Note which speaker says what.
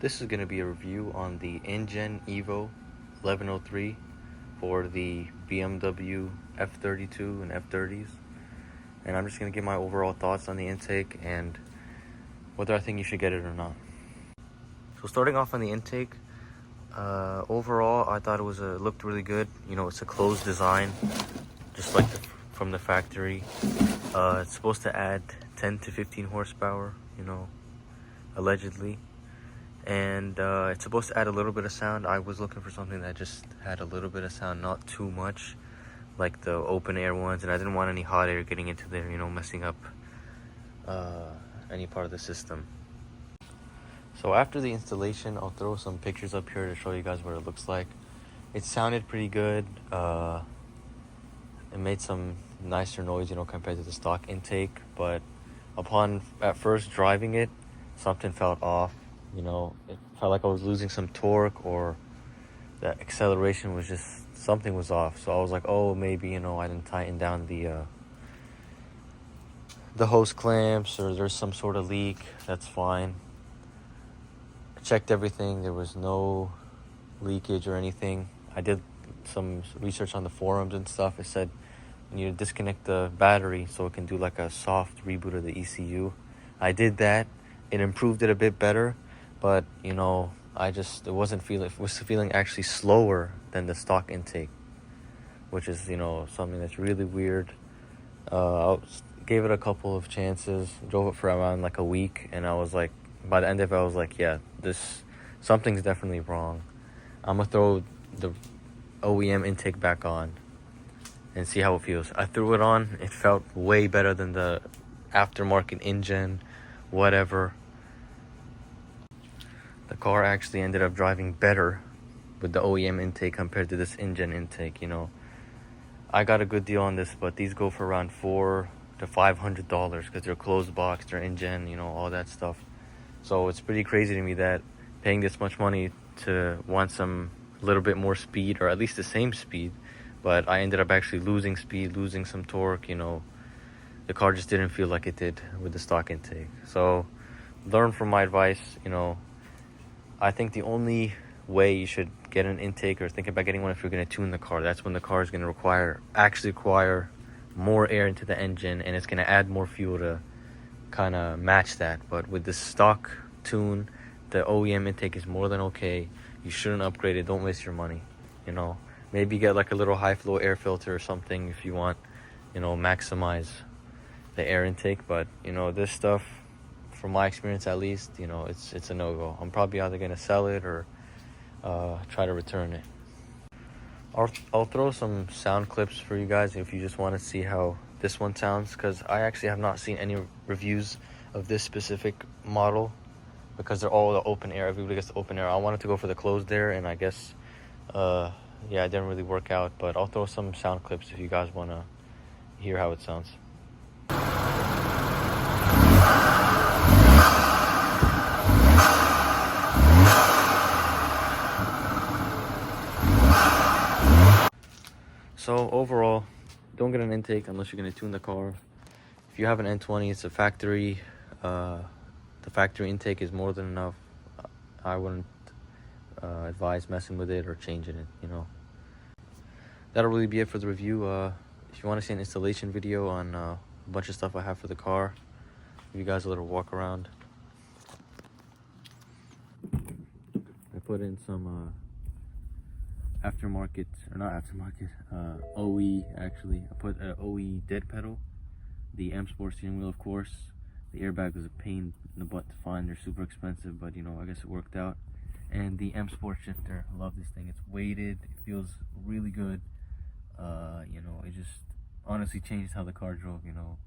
Speaker 1: This is going to be a review on the Injen Evo 1103 for the BMW f32 and f30s, and I'm just going to give my overall thoughts on the intake and whether I think you should get it or not. So starting off on the intake, overall I thought it looked really good. You know, it's a closed design, just like from the factory. It's supposed to add 10 to 15 horsepower, you know, allegedly. And it's supposed to add a little bit of sound. I was looking for something that just had a little bit of sound, not too much like the open air ones, and I didn't want any hot air getting into there, you know, messing up any part of the system. So after the installation, I'll throw some pictures up here to show you guys what it looks like. It sounded pretty good. It made some nicer noise, you know, compared to the stock intake, but upon at first driving it, something felt off. You know, it felt like I was losing some torque, or the acceleration was just, something was off. So I was like, oh, maybe, you know, I didn't tighten down the hose clamps, or there's some sort of leak. That's fine. I checked everything. There was no leakage or anything. I did some research on the forums and stuff. It said you need to disconnect the battery so it can do like a soft reboot of the ECU. I did that. It improved it a bit better. But, you know, it was feeling actually slower than the stock intake, which is, you know, something that's really weird. I gave it a couple of chances, drove it for around like a week, and I was like, by the end of it, I was like, yeah, something's definitely wrong. I'm gonna throw the OEM intake back on and see how it feels. I threw it on. It felt way better than the aftermarket Injen, whatever. The car actually ended up driving better with the OEM intake compared to this Injen intake. You know, I got a good deal on this, but these go for around $400 to $500 because they're closed box, they're Injen, you know, all that stuff. So it's pretty crazy to me that paying this much money to want a little bit more speed, or at least the same speed, but I ended up actually losing speed, losing some torque. You know, the car just didn't feel like it did with the stock intake. So learn from my advice. You know, I think the only way you should get an intake or think about getting one if you're going to tune the car, that's when the car is going to require more air into the engine, and it's going to add more fuel to kind of match that. But with the stock tune, the OEM intake is more than okay. You shouldn't upgrade it. Don't waste your money. You know, maybe get like a little high flow air filter or something if you want, you know, maximize the air intake. But, you know, this stuff, from my experience at least, you know, it's a no-go. I'm probably either going to sell it or try to return it. I'll throw some sound clips for you guys if you just want to see how this one sounds, because I actually have not seen any reviews of this specific model because they're all the open air. Everybody gets the open air. I wanted to go for the closed air, and I guess yeah, it didn't really work out. But I'll throw some sound clips if you guys want to hear how it sounds. So overall, don't get an intake unless you're going to tune the car. If you have an N20, it's a factory. The factory intake is more than enough. I wouldn't advise messing with it or changing it, you know. That'll really be it for the review. If you want to see an installation video on a bunch of stuff I have for the car, give you guys a little walk around. I put in some OE actually. I put an OE dead pedal, the M Sport steering wheel, of course. The airbag was a pain in the butt to find. They're super expensive, but, you know, I guess it worked out. And the M Sport shifter, I love this thing. It's weighted, it feels really good. You know, it just honestly changed how the car drove. You know,